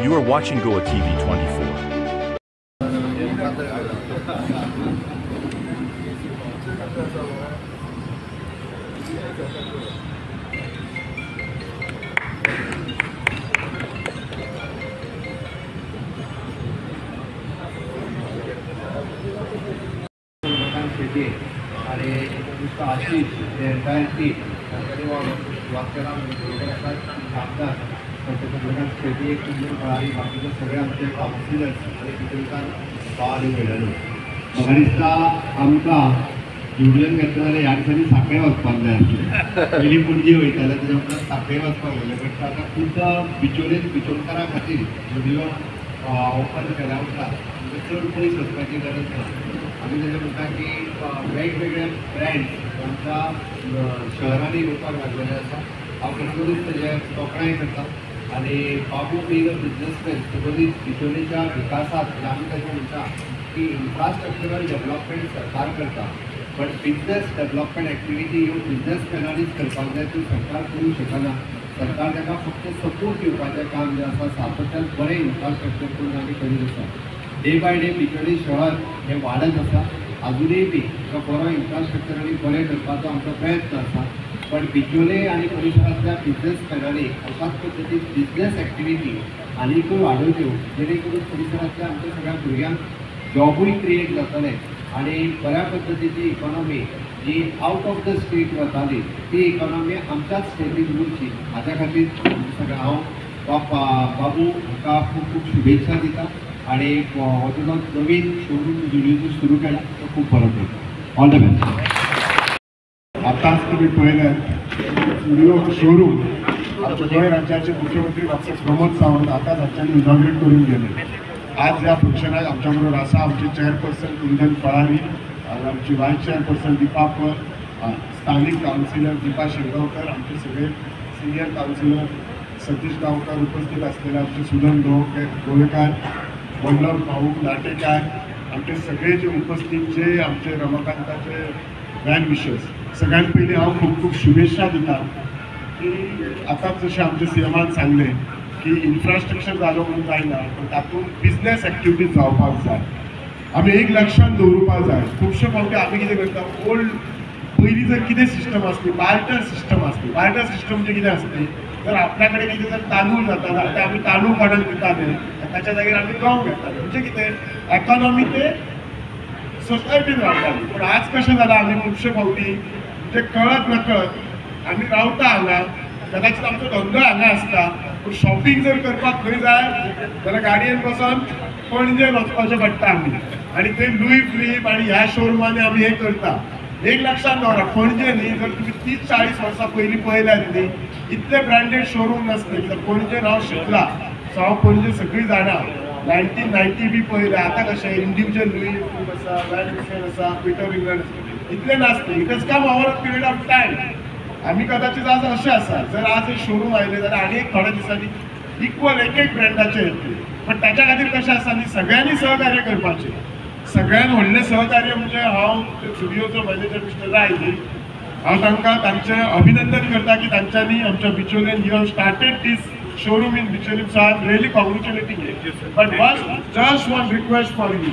You are watching Goa TV 24. आणि Ashish entire team शेती एक कळाली बाकीचे सगळे आमचे काउन्सिलर्स आणि तितूंतल्यान पावली मेळ्ळेलो. म्हाका दिसता आमकां जुडलेन घेतले जाल्यार ह्या दिसांनी सांखळे वचपाक जाय आसलें. पयलीं पणजे वयताले तेजे उपरांत सांखळे वचपाक जाय. बट आतां खूब बिचोलकारां खातीर जुडिओ ओपन केल्या उपरांत चड पयस वचपाची गरज ना. आमी तेजे म्हणटा की वेगवेगळे ब्रँड्स आमच्या शहरांनी येवपाक लागलेले आसा. हांव खरोखरूच तेजे तोखणाय करता. आणि बाबू बीग अ बिजनेसमॅन सगळीच बिचोलेच्या विकासात आमी तशें म्हणटा की इन्फ्रास्ट्रक्चरल डेव्हलपमेंट सरकार करता, बट बिजनेस डेव्हलपमेंट एक्टिविटी ह्यो बिजनेसमॅनांनीच करपाक जाय, त्यो सरकार करूंक शकना. सरकार ताका फक्त सपोर्ट दिवपाचें काम जें आसा सातत्यान बरें इन्फ्रास्ट्रक्चर करून आमी करीत आसा. डे बाय डे बिचोले शहर हें वाडत आसा. अजुनूय बी तो बरो इन्फ्रास्ट्रक्चर आनी बरें करपाचो आमचो प्रयत्न आसा. पण बिचोले आनी परिसरांतल्या बिजनेसमॅनांनी अशाच पद्दतीन बिजनेस एक्टिविटी आनीकूय वाडोवच्यो, जेणे करून परिसरांतल्या आमच्या सगळ्या भुरग्यांक जॉबूय क्रिएट जातले आनी बऱ्या पद्दतीची इकॉनॉमी जी आउट ऑफ द स्टेट वताली ती इकॉनॉमी आमच्याच स्टेटीन उरची. हाच्या खातीर सगळें हांव बाबू हाका खूब खूब शुभेच्छा दिता. आणि हो जो नवीन शोरूम जुडिओचो सुरू केला तो खूब बरो करता. All the best. आताच तुम्ही पळयल्यात जुडिओ शोरूम आमच्या गोंय राज्याचे मुख्यमंत्री डॉक्टर प्रमोद सावंत आताच हांच्यानी इनॉग्रेट करून गेले. आज ह्या फंक्शनाक आमच्या बरोबर आसा आमचे चेअरपर्सन कुंदन फळारी, आमची वायस चेअरपर्सन दीपा पल, स्थानिक काउन्सिलर दीपा शिरगांवकर, आमचे सगळे सिनियर काउन्सिलर सतीश गांवकर, उपस्थित असलेले आमचे सुदन गोवेकार, वल्लभ भाऊ नाटेकार, आमचे सगळे जे उपस्थित जे आमचे रमाकांताचे वेल विशर्स, सगळ्यांत पयलीं हांव खूब खूब शुभेच्छा दिता की आतांच जशें आमच्या सीएमान सांगले की इन्फ्रास्ट्रक्चर जालो म्हणून जायना, पण तातूंत बिजनेस एक्टिविटीज जावपाक जाय. आमी एक लक्षांत दवरुपाक जाय. खुबशे फावटी आमी कितें करता, ओल्ड पयलीं जर कितें सिस्टम आसली, बार्टर सिस्टम आसली. बार्टर सिस्टम म्हणजे कितें आसली, जर आपल्या कडेन कितें जर तांदूळ जाता जाल्यार आमी तांदूळ काडून दिताले, ताच्या जाग्यार आमी गंव घेताले. म्हणजे कितें इकॉनॉमी ते सोसायटीन रावताली. पूण आज कशें जालां, आमी खुबशे फावटी म्हणजे कळत नकळत आमी रावता हांगा, कदाचित आमचो धंदो हांगा आसता, पूण शॉपिंग जर करपाक खंय जाय जाल्यार गाडयेन बसून पणजेन वचपाचें पडटा आमी. आनी थंय लुई फिलीप आनी ह्या शोरुमांनी आमी हें करता. एक लक्षांत दवरा, पणजे न्ही जर तुमी 30-40 वर्सां पयलीं पळयल्यार न्ही इतले ब्रँडेड शोरूम नासले. कित्याक पणजेन हांव शिकला, सो हांव पणजे सगळीं जाणां. 1990 बी पळयलें. आतां कशें इंडिविज्युअल लुई फिलीप आसा, वॅन विसेन आसा, पीटर इंग्लंड आसा, इतले नासले. It has come over a period of time. आमी कदाचित आज अशें आसा, जर आज एक शोरूम आयले जाल्यार आनी एक थोड्या दिसांनी इक्वल एक ब्रँडाचे येतले. पण ताच्या खातीर कशें आसा न्ही, सगळ्यांनी सहकार्य करपाचें. सगळ्यांत व्हडलें सहकार्य म्हणजे हांव जुडिओचो मॅनेजर मिस्टर राय न्ही, हांव तांकां तांचें अभिनंदन करता की तांच्यांनी आमच्या Bicholim you have started this showroom in Bicholim, so I am really congratulating you. But just one request for you.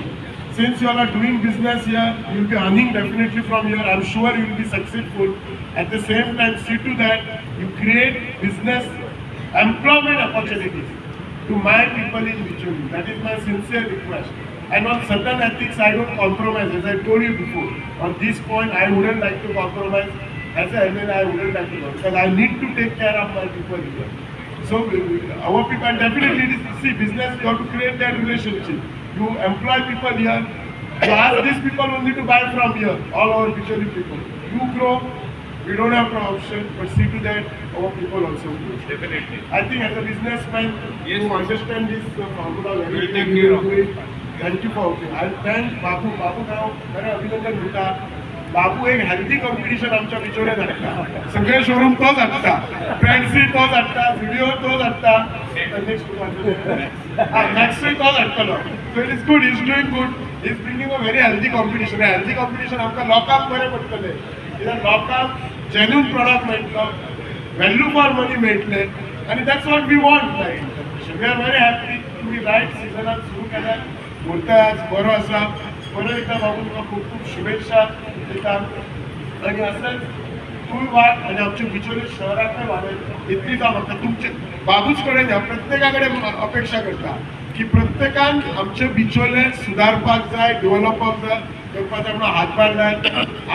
Since you all are doing business here, you will be earning definitely from here. I am sure you will be successful. At the same time, see to that you create business employment opportunities to my people in Bicholim. That is my sincere request. And on certain ethics, I don't compromise. As I told you before, on this point, I wouldn't like to compromise. As a MLA, I wouldn't like to, because I need to take care of my people here. So our people definitely see business. You have to create that relationship. You employ people here. You ask these people only to buy from here. All our Bicholim people. You grow. We don't have no option, but see to that our people also grow. Definitely. I think as a businessman, yes, you understand this formula very well. Thank you for it. I thank Babu. Babu now very अभिनंदन होता. बाबू एक healthy competition आमच्या बिचोलेन हाडटा. सगळे showroom तोच हाडटा, फ्रेंड्सी तोच हाडटा, जुडिओ तोच हाडटा, मॅक्सूय तोच हाडटलो. So it is good, is doing good, is bringing a very healthy competition. Healthy competition आमकां लोकांक बरें पडटलें, कित्याक लोकांक जेन्युइन प्रॉडक्ट मेळटलो, व्हॅल्यू फॉर मनी मेळटलें, आनी that's what we want. We are very happy. तुमी रायट सिजनात सुरू केल्यार व्हरता आज बरो आसा. परत एकदा बाबू तुका खूब खूब शुभेच्छा दिता आनी असलेच तूं वाट आनी आमच्या बिचोले शहरांतले वाडत इतली जावं म्हाका तुमचे बाबूच कडेन हांव प्रत्येका कडेन अपेक्षा करता की प्रत्येकान आमचे बिचोले सुदारपाक जाय, डेव्हलपाक जाय, करपाचे म्हणून हातभार जाय.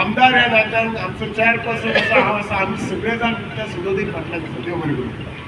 आमदार ह्या नात्यान आमचो चेअरपर्सन आसा, हांव आसा, आमी सगळे जाण त्या सदोदीक फाटल्यान आसा. देव बरें करूं.